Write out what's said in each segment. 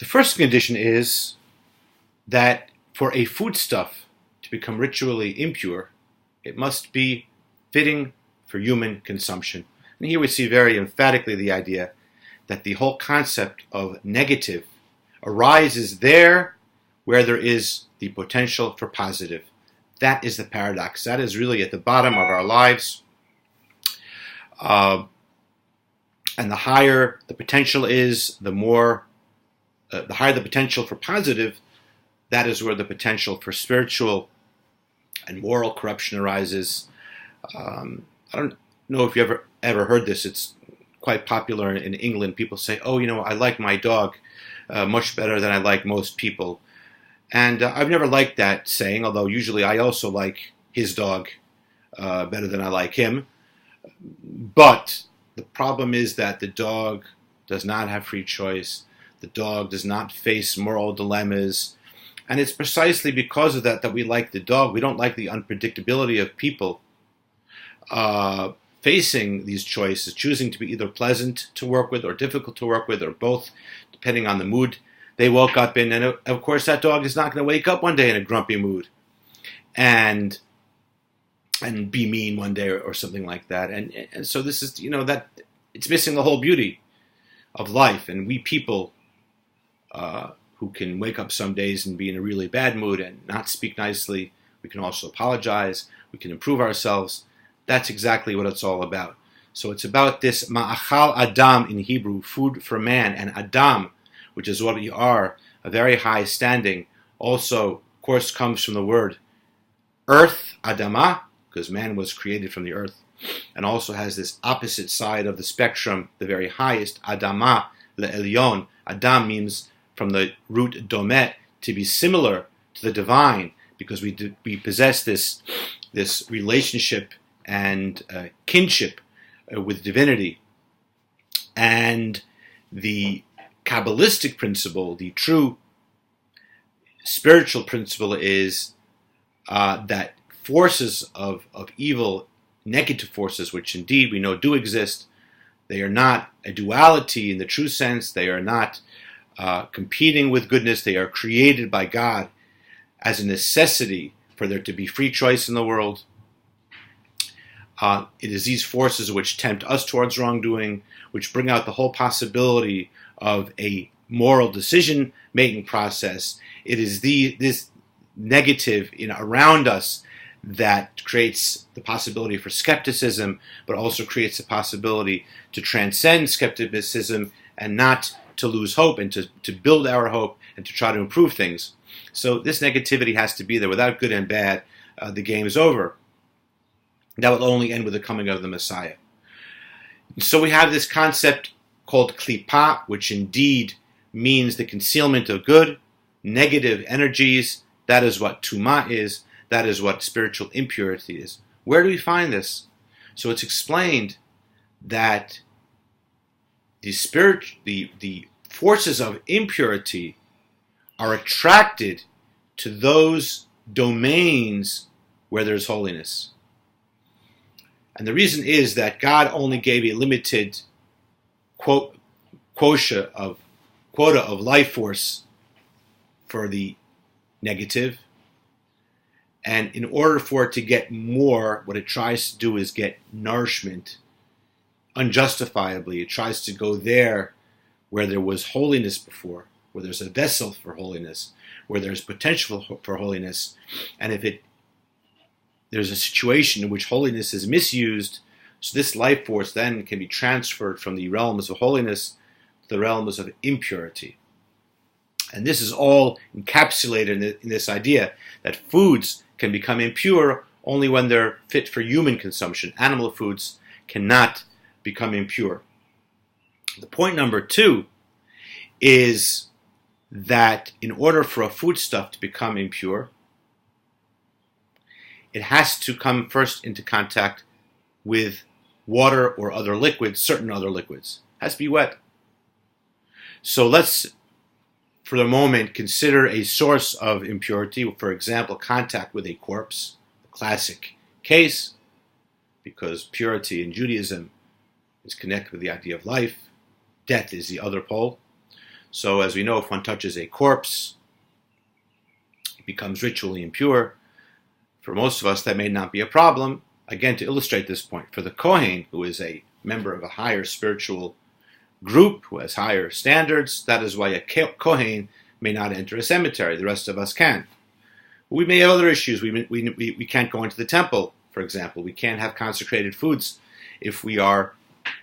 The first condition is that for a foodstuff to become ritually impure, it must be fitting for human consumption. And here we see very emphatically the idea that the whole concept of negative arises there where there is the potential for positive. That is the paradox. That is really at the bottom of our lives. And the higher the potential is, the higher the potential for positive, that is where the potential for spiritual and moral corruption arises. I don't know if you ever heard this. It's quite popular in England. People say, "Oh, I like my dog much better than I like most people." And I've never liked that saying, although usually I also like his dog better than I like him. But the problem is that the dog does not have free choice. The dog does not face moral dilemmas. And it's precisely because of that we like the dog. We don't like the unpredictability of people facing these choices, choosing to be either pleasant to work with or difficult to work with, or both, depending on the mood they woke up in. And of course, that dog is not going to wake up one day in a grumpy mood and be mean one day or something like that. And so this is, that it's missing the whole beauty of life. And we people who can wake up some days and be in a really bad mood and not speak nicely, we can also apologize, we can improve ourselves. That's exactly what it's all about. So it's about this ma'achal adam in Hebrew, food for man, and adam, which is what we are, a very high standing, also, of course, comes from the word earth, adama, because man was created from the earth, and also has this opposite side of the spectrum, the very highest, adama, le'elyon. Adam means from the root domet, to be similar to the divine, because we possess this relationship and kinship with divinity. And the Kabbalistic principle, the true spiritual principle, is that forces of evil, negative forces, which indeed we know do exist, they are not a duality in the true sense. They are not competing with goodness. They are created by God as a necessity for there to be free choice in the world. It is these forces which tempt us towards wrongdoing, which bring out the whole possibility of a moral decision-making process. It is this negative around us that creates the possibility for skepticism, but also creates the possibility to transcend skepticism and not to lose hope, and to build our hope and to try to improve things. So this negativity has to be there. Without good and bad, the game is over. That will only end with the coming of the Messiah. So we have this concept called klipa, which indeed means the concealment of good, negative energies. That is what tuma is. That is what spiritual impurity is. Where do we find this? So it's explained that the forces of impurity are attracted to those domains where there's holiness. And the reason is that God only gave a limited quota of life force for the negative. And in order for it to get more, what it tries to do is get nourishment unjustifiably. It tries to go there where there was holiness before, where there's a vessel for holiness, where there's potential for holiness. And if there's a situation in which holiness is misused, so this life force then can be transferred from the realms of holiness to the realms of impurity. And this is all encapsulated in this idea that foods can become impure only when they're fit for human consumption. Animal foods cannot become impure. The point number 2 is that in order for a foodstuff to become impure, it has to come first into contact with water or other liquids, certain other liquids. It has to be wet. So let's, for the moment, consider a source of impurity, for example, contact with a corpse, the classic case, because purity in Judaism is connected with the idea of life. Death is the other pole. So as we know, if one touches a corpse, it becomes ritually impure. For most of us, that may not be a problem. Again, to illustrate this point, for the Kohen, who is a member of a higher spiritual group, who has higher standards, that is why a Kohen may not enter a cemetery. The rest of us can. We may have other issues. We can't go into the temple, for example. We can't have consecrated foods. If we are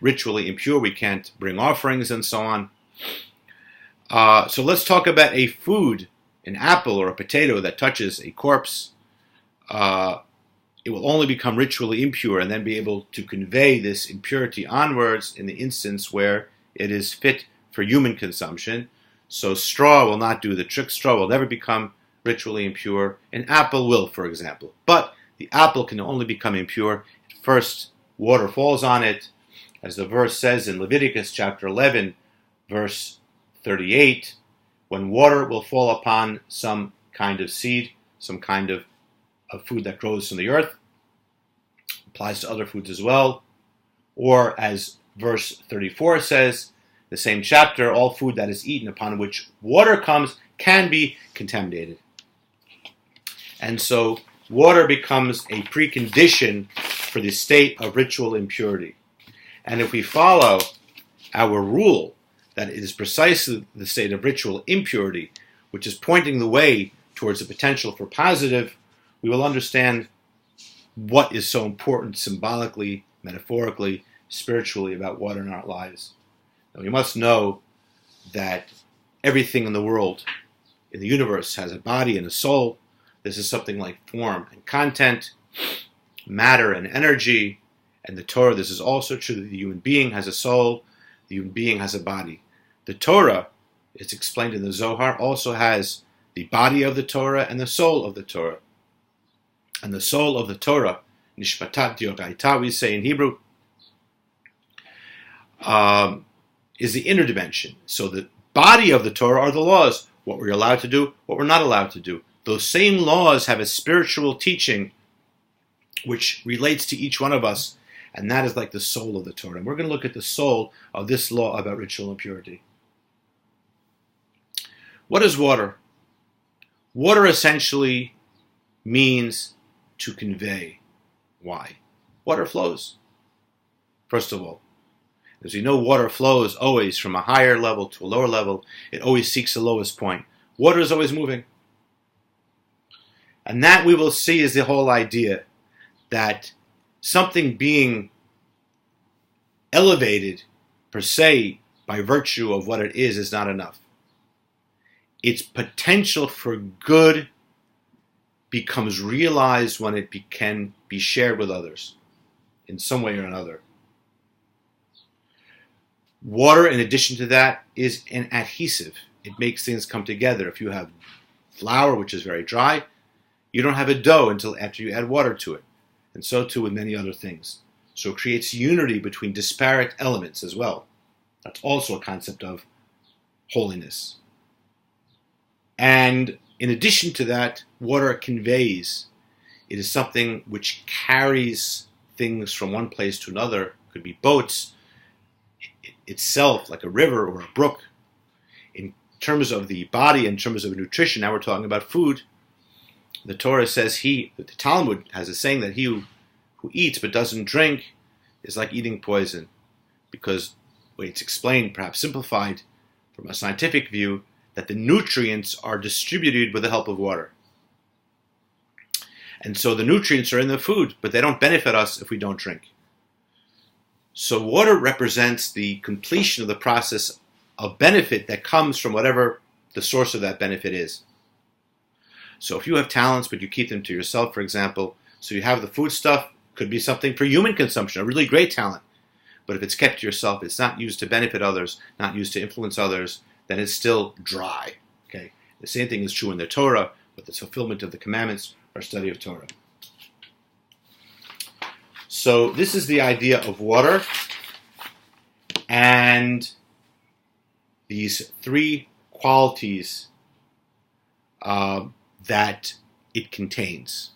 ritually impure, we can't bring offerings and so on. So let's talk about a food, an apple or a potato that touches a corpse. It will only become ritually impure and then be able to convey this impurity onwards in the instance where it is fit for human consumption. So straw will not do the trick. Straw will never become ritually impure. An apple will, for example. But the apple can only become impure if first water falls on it, as the verse says in Leviticus chapter 11, verse 38, when water will fall upon some kind of seed, some kind of food that grows from the earth, applies to other foods as well. Or as verse 34 says, the same chapter, all food that is eaten upon which water comes can be contaminated. And so water becomes a precondition for the state of ritual impurity. And if we follow our rule that it is precisely the state of ritual impurity, which is pointing the way towards the potential for positive, we will understand what is so important symbolically, metaphorically, spiritually about water in our lives. Now, we must know that everything in the world, in the universe, has a body and a soul. This is something like form and content, matter and energy. And the Torah, this is also true. The human being has a soul. The human being has a body. The Torah, it's explained in the Zohar, also has the body of the Torah and the soul of the Torah. And the soul of the Torah, Nishmatat Yogaita, we say in Hebrew, is the inner dimension. So the body of the Torah are the laws, what we're allowed to do, what we're not allowed to do. Those same laws have a spiritual teaching which relates to each one of us, and that is like the soul of the Torah. And we're going to look at the soul of this law about ritual impurity. What is water? Water essentially means to convey. Why? Water flows. First of all, as we know, water flows always from a higher level to a lower level. It always seeks the lowest point. Water is always moving. And that we will see is the whole idea that something being elevated per se by virtue of what it is not enough. Its potential for good becomes realized when it can be shared with others in some way or another. Water, in addition to that, is an adhesive. It makes things come together. If you have flour, which is very dry, you don't have a dough until after you add water to it. And so too with many other things. So it creates unity between disparate elements as well. That's also a concept of holiness. And in addition to that, water conveys. It is something which carries things from one place to another. It could be boats itself, like a river or a brook. In terms of the body, in terms of nutrition, now we're talking about food. The Torah says the Talmud has a saying that he who eats but doesn't drink is like eating poison. Because the way it's explained, perhaps simplified from a scientific view, that the nutrients are distributed with the help of water. And so the nutrients are in the food, but they don't benefit us if we don't drink. So water represents the completion of the process of benefit that comes from whatever the source of that benefit is. So if you have talents, but you keep them to yourself, for example, so you have the food stuff, could be something for human consumption, a really great talent. But if it's kept to yourself, it's not used to benefit others, not used to influence others, then it's still dry. Okay. The same thing is true in the Torah, with the fulfillment of the commandments or study of Torah. So this is the idea of water and these three qualities that it contains.